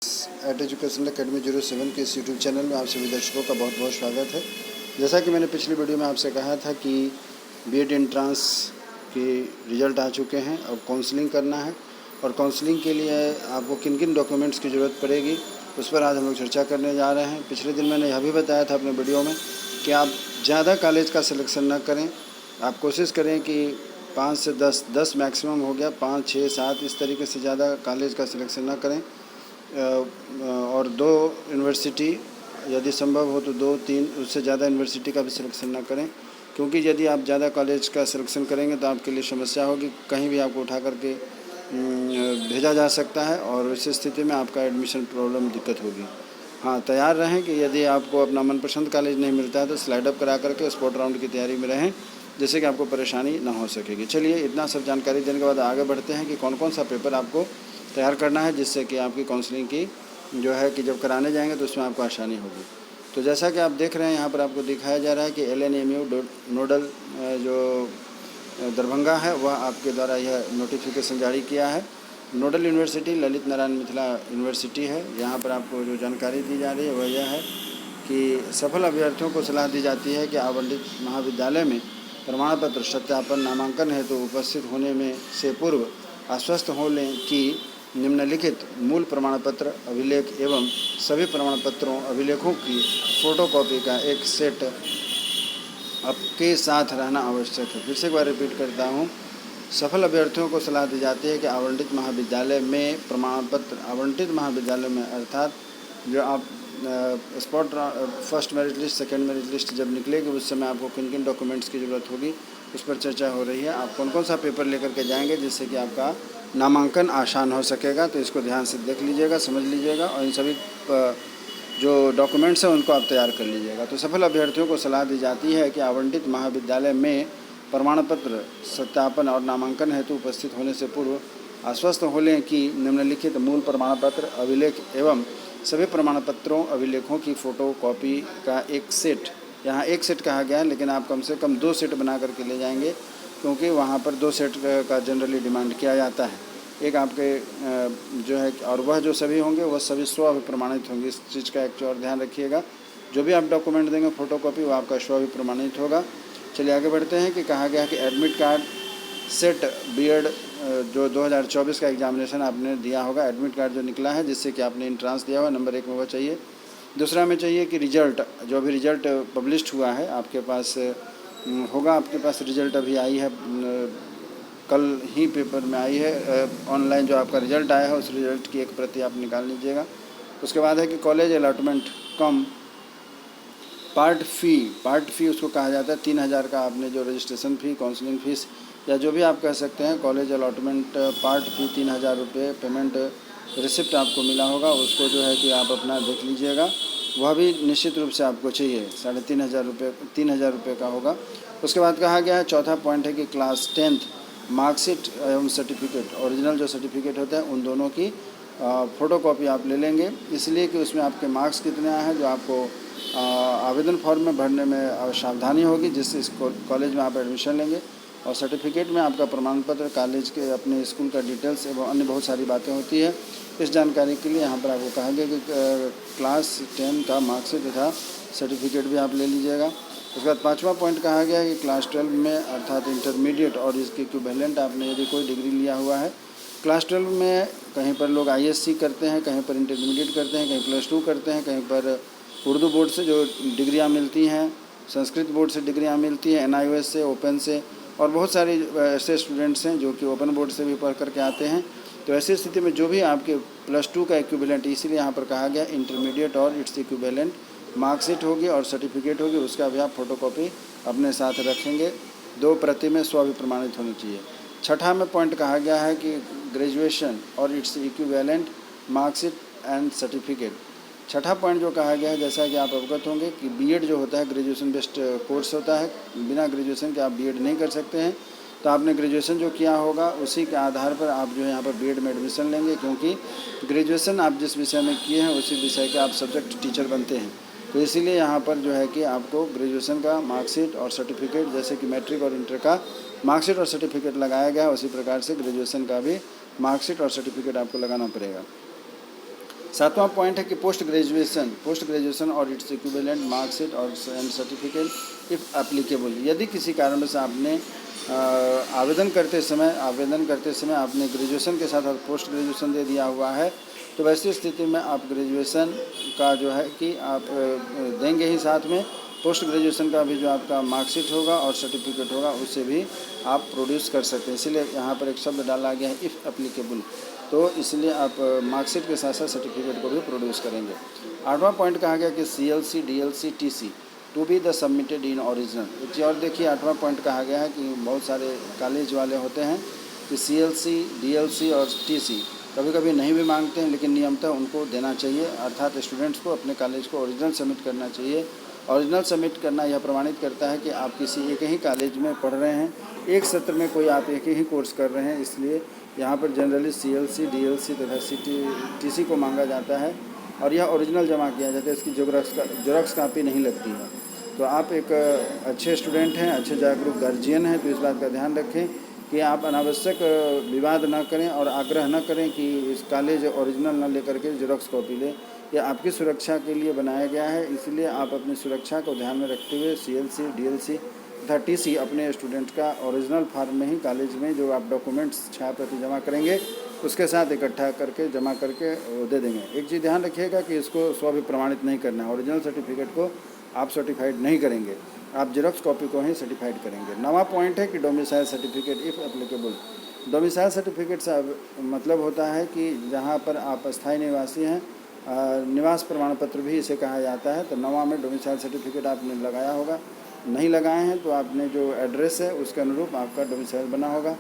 Eight educational academy 07 के इस YouTube channel में आप सभी दर्शकों का बहुत बहुत स्वागत है। जैसा कि मैंने पिछली वीडियो में आपसे कहा था कि बीएड एंट्रांस के रिज़ल्ट आ चुके हैं। अब काउंसलिंग करना है और काउंसलिंग के लिए आपको किन किन डॉक्यूमेंट्स की ज़रूरत पड़ेगी उस पर आज हम लोग चर्चा करने जा रहे हैं। पिछले दिन मैंने यह भी बताया था अपने वीडियो में कि आप ज़्यादा कॉलेज का सिलेक्शन न करें। आप कोशिश करें कि 5 से 10 मैक्सिमम हो गया, 5, 6, 7 इस तरीके से ज़्यादा कॉलेज का सिलेक्शन न करें। और 2 यूनिवर्सिटी यदि संभव हो तो 2-3 उससे ज़्यादा यूनिवर्सिटी का भी सिलेक्शन ना करें, क्योंकि यदि आप ज़्यादा कॉलेज का सिलेक्शन करेंगे तो आपके लिए समस्या होगी। कहीं भी आपको उठा करके भेजा जा सकता है और उस स्थिति में आपका एडमिशन प्रॉब्लम दिक्कत होगी। हाँ, तैयार रहें कि यदि आपको अपना मनपसंद कॉलेज नहीं मिलता है तो स्लाइड अप करा करके स्पॉट राउंड की तैयारी में रहें, जिससे कि आपको परेशानी ना हो सकेगी। चलिए, इतना सब जानकारी देने के बाद आगे बढ़ते हैं कि कौन कौन सा पेपर आपको तैयार करना है, जिससे कि आपकी काउंसलिंग की जो है कि जब कराने जाएंगे तो उसमें आपको आसानी होगी। तो जैसा कि आप देख रहे हैं यहाँ पर आपको दिखाया जा रहा है कि LNMU नोडल जो दरभंगा है वह आपके द्वारा यह नोटिफिकेशन जारी किया है। Nodal university Lalit Narayan Mithila university है। यहाँ पर आपको जो जानकारी दी जा रही है वह यह है कि सफल अभ्यर्थियों को सलाह दी जाती है कि आवंटित महाविद्यालय में प्रमाण पत्र सत्यापन नामांकन हेतु उपस्थित होने में से पूर्व आश्वस्त हो लें कि निम्नलिखित मूल प्रमाण पत्र अभिलेख एवं सभी प्रमाण पत्रों अभिलेखों की फ़ोटोकॉपी का एक सेट आपके साथ रहना आवश्यक है। फिर से एक बार रिपीट करता हूँ। सफल अभ्यर्थियों को सलाह दी जाती है कि आवंटित महाविद्यालय में प्रमाण पत्र आवंटित महाविद्यालय में अर्थात जो आप spot first merit list, second merit list जब निकलेगी उस समय आपको किन किन डॉक्यूमेंट्स की ज़रूरत होगी उस पर चर्चा हो रही है। आप कौन कौन सा पेपर लेकर के जाएंगे जिससे कि आपका नामांकन आसान हो सकेगा, तो इसको ध्यान से देख लीजिएगा, समझ लीजिएगा और इन सभी जो डॉक्यूमेंट्स हैं उनको आप तैयार कर लीजिएगा। तो सफल अभ्यर्थियों को सलाह दी जाती है कि आवंटित महाविद्यालय में प्रमाण पत्र सत्यापन और नामांकन हेतु उपस्थित होने से पूर्व आश्वस्त हो लें कि निम्नलिखित मूल प्रमाण पत्र अभिलेख एवं सभी प्रमाण पत्रों अभिलेखों की फ़ोटो कॉपी का एक सेट, यहाँ एक सेट कहा गया है लेकिन आप कम से कम 2 सेट बना करके ले जाएंगे, क्योंकि वहाँ पर 2 सेट का जनरली डिमांड किया जाता है। एक आपके जो है और वह जो सभी होंगे वह सभी स्व-अभिप्रमाणित होंगे। इस चीज़ का एक और ध्यान रखिएगा। जो भी आप डॉक्यूमेंट देंगे फ़ोटोकॉपी वो आपका स्व-अभिप्रमाणित होगा। चलिए आगे बढ़ते हैं कि कहा गया कि एडमिट कार्ड सेट बीएड जो 2024 का एग्जामिनेशन आपने दिया होगा, एडमिट कार्ड जो निकला है जिससे कि आपने एंट्रांस दिया हुआ, नंबर 1 में वह चाहिए। दूसरा में चाहिए कि रिजल्ट, जो भी रिजल्ट पब्लिश्ड हुआ है आपके पास होगा। आपके पास रिजल्ट अभी आई है, कल ही पेपर में आई है ऑनलाइन, जो आपका रिजल्ट आया है उस रिजल्ट की एक प्रति आप निकाल लीजिएगा। उसके बाद है कि कॉलेज अलॉटमेंट कम पार्ट फ़ी उसको कहा जाता है। 3000 का आपने जो रजिस्ट्रेशन फ़ी, काउंसलिंग फ़ीस या जो भी आप कह सकते हैं, कॉलेज अलॉटमेंट पार्ट फ़ी 3000 रुपये पेमेंट रिसिप्ट आपको मिला होगा, उसको जो है कि आप अपना देख लीजिएगा। वह भी निश्चित रूप से आपको चाहिए, 3000 रुपये का होगा। उसके बाद कहा गया है, चौथा पॉइंट है कि क्लास 10th मार्कशीट एवं सर्टिफिकेट, ओरिजिनल जो सर्टिफिकेट होता है उन दोनों की फ़ोटोकॉपी आप ले लेंगे, इसलिए कि उसमें आपके मार्क्स कितने आए हैं जो आपको आवेदन फॉर्म में भरने में सावधानी होगी, जिससे इस कॉलेज में आप एडमिशन लेंगे। और सर्टिफिकेट में आपका प्रमाण पत्र, कॉलेज के अपने स्कूल का डिटेल्स एवं अन्य बहुत सारी बातें होती है। इस जानकारी के लिए यहाँ पर आपको कहा गया कि क्लास 10 का मार्कशीट तथा सर्टिफिकेट भी आप ले लीजिएगा। उसके बाद 5वां पॉइंट कहा गया है कि क्लास 12 में अर्थात इंटरमीडिएट और इसके इक्विवेलेंट आपने यदि कोई डिग्री लिया हुआ है, क्लास 12 में कहीं पर लोग ISC करते हैं, कहीं पर इंटरमीडिएट करते हैं, कहीं +2 करते हैं, कहीं पर उर्दू बोर्ड से जो डिग्रियां मिलती हैं, संस्कृत बोर्ड से डिग्रियां मिलती हैं, NIOS से, ओपन से, और बहुत सारे ऐसे स्टूडेंट्स हैं जो कि ओपन बोर्ड से भी पढ़ करके आते हैं। तो ऐसी स्थिति में जो भी आपके +2 का इक्विवेलेंट, इसीलिए यहाँ पर कहा गया इंटरमीडिएट और इट्स इक्विवेलेंट मार्कशीट होगी और सर्टिफिकेट होगी, उसका भी आप फ़ोटोकॉपी अपने साथ रखेंगे। 2 प्रति में स्व-अभिप्रमाणित होनी चाहिए। छठा में पॉइंट कहा गया है कि ग्रेजुएशन और its equivalent marksheet and certificate. छठा पॉइंट जो कहा गया है, जैसा कि आप अवगत होंगे कि बीएड जो होता है ग्रेजुएशन बेस्ड कोर्स होता है, बिना ग्रेजुएशन के आप बीएड नहीं कर सकते हैं। तो आपने ग्रेजुएशन जो किया होगा उसी के आधार पर आप जो है यहाँ पर बीएड में एडमिशन लेंगे, क्योंकि ग्रेजुएशन आप जिस विषय में किए हैं उसी विषय के आप सब्जेक्ट टीचर बनते हैं। तो इसीलिए यहाँ पर जो है कि आपको ग्रेजुएशन का मार्कशीट और सर्टिफिकेट, जैसे कि मैट्रिक और इंटर का मार्कशीट और सर्टिफिकेट लगाया गया, उसी प्रकार से ग्रेजुएशन का भी मार्कशीट और सर्टिफिकेट आपको लगाना पड़ेगा। सातवां पॉइंट है कि पोस्ट ग्रेजुएशन और इट्स इक्विवेलेंट मार्कशीट और एंड सर्टिफिकेट इफ़ एप्लीकेबल। यदि किसी कारण से आपने आवेदन करते समय आपने ग्रेजुएशन के साथ पोस्ट ग्रेजुएशन दे दिया हुआ है, तो वैसी स्थिति में आप ग्रेजुएशन का जो है कि आप देंगे ही, साथ में पोस्ट ग्रेजुएशन का भी जो आपका मार्कशीट होगा और सर्टिफिकेट होगा उससे भी आप प्रोड्यूस कर सकते हैं। इसीलिए यहाँ पर एक शब्द डाला गया है इफ़ एप्लीकेबल, तो इसलिए आप मार्कशीट के साथ साथ सर्टिफिकेट को भी प्रोड्यूस करेंगे। आठवां पॉइंट कहा गया कि CLC DLC TC to be the submitted in original. एक चीज़ और देखिए, आठवां पॉइंट कहा गया है कि बहुत सारे कॉलेज वाले होते हैं कि CLC DLC और TC कभी कभी नहीं भी मांगते हैं, लेकिन नियमतः उनको देना चाहिए, अर्थात स्टूडेंट्स को अपने कॉलेज को ओरिजिनल सबमिट करना चाहिए। ओरिजिनल सबमिट करना यह प्रमाणित करता है कि आप किसी एक ही कॉलेज में पढ़ रहे हैं, एक सत्र में कोई आप एक ही कोर्स कर रहे हैं। इसलिए यहाँ पर जनरली CLC DLC तथा TC को मांगा जाता है और यह ओरिजिनल जमा किया जाता है, इसकी जेरॉक्स कापी नहीं लगती है। तो आप एक अच्छे स्टूडेंट हैं, अच्छे जागरूक गार्जियन हैं, तो इस बात का ध्यान रखें कि आप अनावश्यक विवाद न करें और आग्रह न करें कि इस कॉलेज ओरिजिनल न लेकर के जेरॉक्स कॉपी लें। यह आपकी सुरक्षा के लिए बनाया गया है, इसलिए आप अपनी सुरक्षा को ध्यान में रखते हुए CLC DLC तथा TC अपने स्टूडेंट का ओरिजिनल फॉर्म में ही कॉलेज में जो आप डॉक्यूमेंट्स छाया प्रति जमा करेंगे उसके साथ इकट्ठा करके जमा करके दे देंगे। एक चीज़ ध्यान रखिएगा कि इसको प्रमाणित नहीं करना है, ओरिजिनल सर्टिफिकेट को आप सर्टिफाइड नहीं करेंगे, आप जेरॉक्स कॉपी को ही सर्टिफाइड करेंगे। नवा पॉइंट है कि domicile certificate if applicable. Domicile certificate से मतलब होता है कि जहाँ पर आप अस्थायी निवासी हैं, निवास प्रमाण पत्र भी इसे कहा जाता है। तो नवा में डोमिसाइल सर्टिफिकेट आपने लगाया होगा, नहीं लगाए हैं तो आपने जो एड्रेस है उसके अनुरूप आपका डोमिसाइल बना होगा।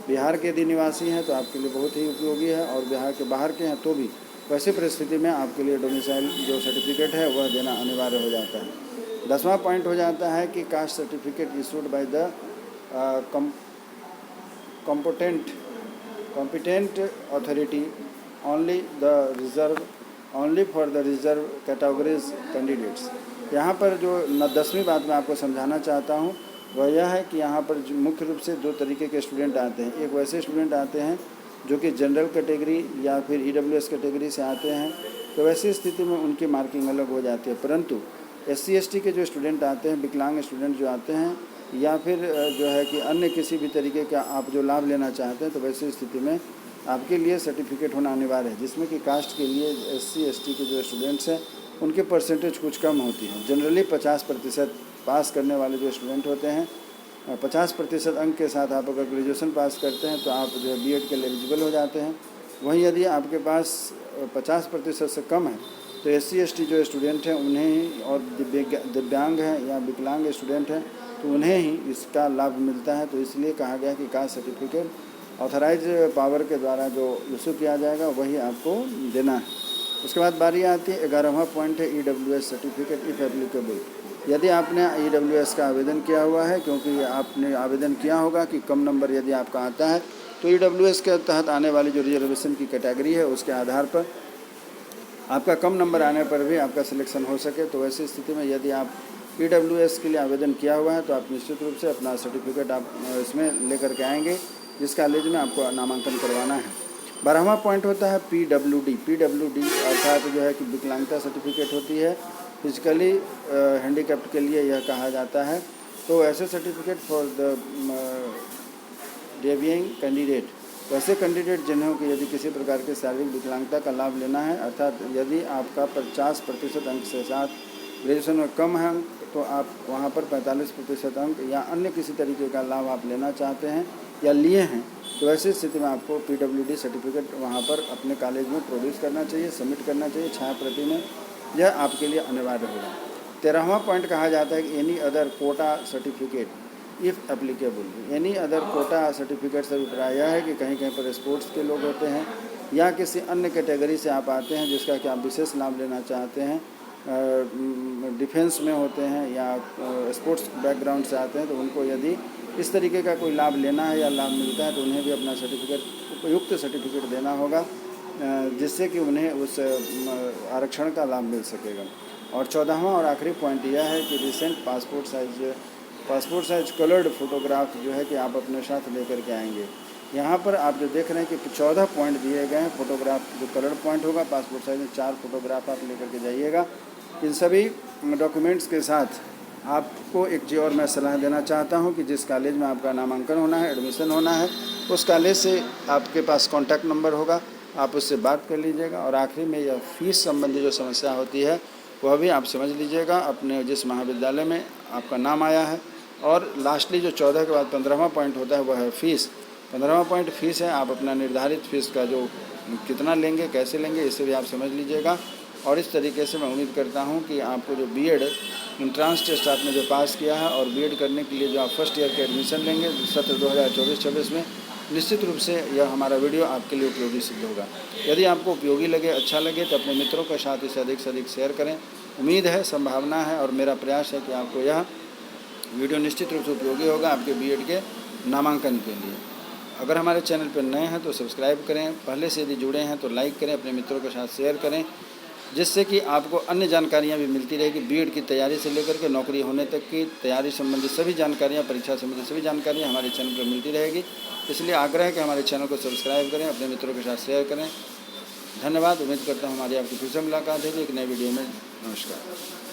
बिहार के यदि निवासी हैं तो आपके लिए बहुत ही उपयोगी है, और बिहार के बाहर के हैं तो भी वैसी परिस्थिति में आपके लिए डोमिसाइल जो सर्टिफिकेट है वह देना अनिवार्य हो जाता है। 10वां पॉइंट हो जाता है कि caste certificate issued by the competent authority only for the reserve categories candidates. यहाँ पर जो 10वीं बात मैं आपको समझाना चाहता हूँ वह यह है कि यहाँ पर मुख्य रूप से दो तरीके के स्टूडेंट आते हैं। एक वैसे स्टूडेंट आते हैं जो कि जनरल कैटेगरी या फिर EWS कैटेगरी से आते हैं, तो वैसी स्थिति में उनकी मार्किंग अलग हो जाती है। परंतु SC ST के जो स्टूडेंट आते हैं, विकलांग स्टूडेंट जो आते हैं, या फिर जो है कि अन्य किसी भी तरीके का आप जो लाभ लेना चाहते हैं, तो वैसी स्थिति में आपके लिए सर्टिफिकेट होना अनिवार्य है, जिसमें कि कास्ट के लिए SC ST के जो स्टूडेंट्स हैं उनकी परसेंटेज कुछ कम होती है। जनरली 50% पास करने वाले जो स्टूडेंट होते हैं, 50% अंक के साथ आप अगर ग्रेजुएशन पास करते हैं तो आप जो है B.Ed के लिए एलिजिबल हो जाते हैं। वहीं यदि आपके पास 50% से कम है तो SC ST जो स्टूडेंट हैं उन्हें ही, और दिव्यांग हैं या विकलांग स्टूडेंट हैं तो उन्हें ही इसका लाभ मिलता है। तो इसलिए कहा गया कि कास्ट सर्टिफिकेट ऑथराइज पावर के द्वारा जो इशू किया जाएगा वही आपको देना है। उसके बाद बारी आती है 11वां पॉइंट है EWS सर्टिफिकेट इफ़ एप्लीकेबल। यदि आपने EWS का आवेदन किया हुआ है, क्योंकि आपने आवेदन किया होगा कि कम नंबर यदि आपका आता है तो EWS के तहत आने वाली जो रिजर्वेशन की कैटेगरी है उसके आधार पर आपका कम नंबर आने पर भी आपका सिलेक्शन हो सके। तो वैसी स्थिति में यदि आप EWS के लिए आवेदन किया हुआ है तो आप निश्चित रूप से अपना सर्टिफिकेट आप इसमें लेकर के आएंगे जिस कॉलेज में आपको नामांकन करवाना है। 12वां पॉइंट होता है PWD अर्थात जो है कि विकलांगता सर्टिफिकेट होती है, फिजिकली हैंडीकैप्ड के लिए यह कहा जाता है। तो ऐसे सर्टिफिकेट फॉर द डेविएंग कैंडिडेट, वैसे कैंडिडेट जिन्हों की यदि किसी प्रकार के शारीरिक विकलांगता का लाभ लेना है, अर्थात यदि आपका 50% अंक से साथ ग्रेजुएशन में कम है तो आप वहाँ पर 45% अंक या अन्य किसी तरीके का लाभ आप लेना चाहते हैं या लिए हैं, तो ऐसी स्थिति में आपको PWD सर्टिफिकेट वहाँ पर अपने कॉलेज में प्रोड्यूस करना चाहिए, सबमिट करना चाहिए छाया प्रति में। यह आपके लिए अनिवार्य होगा। 13वां पॉइंट कहा जाता है कि any other quota certificate if applicable. Any other quota certificate से अभिप्राय यह है कि कहीं कहीं पर स्पोर्ट्स के लोग होते हैं या किसी अन्य कैटेगरी से आप आते हैं जिसका कि आप विशेष लाभ लेना चाहते हैं, डिफेंस में होते हैं या स्पोर्ट्स बैकग्राउंड से आते हैं, तो उनको यदि इस तरीके का कोई लाभ लेना है या लाभ मिलता है तो उन्हें भी अपना सर्टिफिकेट, उपयुक्त सर्टिफिकेट देना होगा जिससे कि उन्हें उस आरक्षण का लाभ मिल सकेगा। और 14वां और आखिरी पॉइंट यह है कि recent passport size coloured photograph जो है कि आप अपने साथ लेकर के आएंगे। यहाँ पर आप जो देख रहे हैं कि 14 पॉइंट दिए गए हैं। फ़ोटोग्राफ जो कलर पॉइंट होगा, पासपोर्ट साइज में 4 फोटोग्राफ आप लेकर के जाइएगा। इन सभी डॉक्यूमेंट्स के साथ आपको एक चीज़ और मैं सलाह देना चाहता हूँ कि जिस कॉलेज में आपका नामांकन होना है, एडमिशन होना है, उस कॉलेज से आपके पास कॉन्टैक्ट नंबर होगा, आप उससे बात कर लीजिएगा। और आखिरी में यह फीस संबंधी जो समस्या होती है वह भी आप समझ लीजिएगा अपने जिस महाविद्यालय में आपका नाम आया है। और लास्टली जो 14 के बाद 15वां पॉइंट होता है वह है फ़ीस। 15वां पॉइंट फ़ीस है। आप अपना निर्धारित फ़ीस का जो कितना लेंगे, कैसे लेंगे, इसे भी आप समझ लीजिएगा। और इस तरीके से मैं उम्मीद करता हूं कि आपको जो बीएड एंट्रेंस टेस्ट आपने जो पास किया है और बीएड करने के लिए जो आप फर्स्ट ईयर के एडमिशन लेंगे सत्र 2024-26 में, निश्चित रूप से यह हमारा वीडियो आपके लिए उपयोगी सिद्ध होगा। यदि आपको उपयोगी लगे, अच्छा लगे, तो अपने मित्रों के साथ इसे अधिक से अधिक शेयर करें। उम्मीद है, संभावना है और मेरा प्रयास है कि आपको यह वीडियो निश्चित रूप से उपयोगी होगा आपके बीएड के नामांकन के लिए। अगर हमारे चैनल पर नए हैं तो सब्सक्राइब करें, पहले से यदि जुड़े हैं तो लाइक करें, अपने मित्रों के साथ शेयर करें, जिससे कि आपको अन्य जानकारियां भी मिलती रहेगी। बीएड की तैयारी से लेकर के नौकरी होने तक की तैयारी संबंधी सभी जानकारियां, परीक्षा संबंधी सभी जानकारियां हमारे चैनल पर मिलती रहेगी। इसलिए आग्रह है कि हमारे चैनल को सब्सक्राइब करें, अपने मित्रों के साथ शेयर करें। धन्यवाद। उम्मीद करता हूँ हमारी आपकी फिर से मुलाकात होगी एक नए वीडियो में। नमस्कार।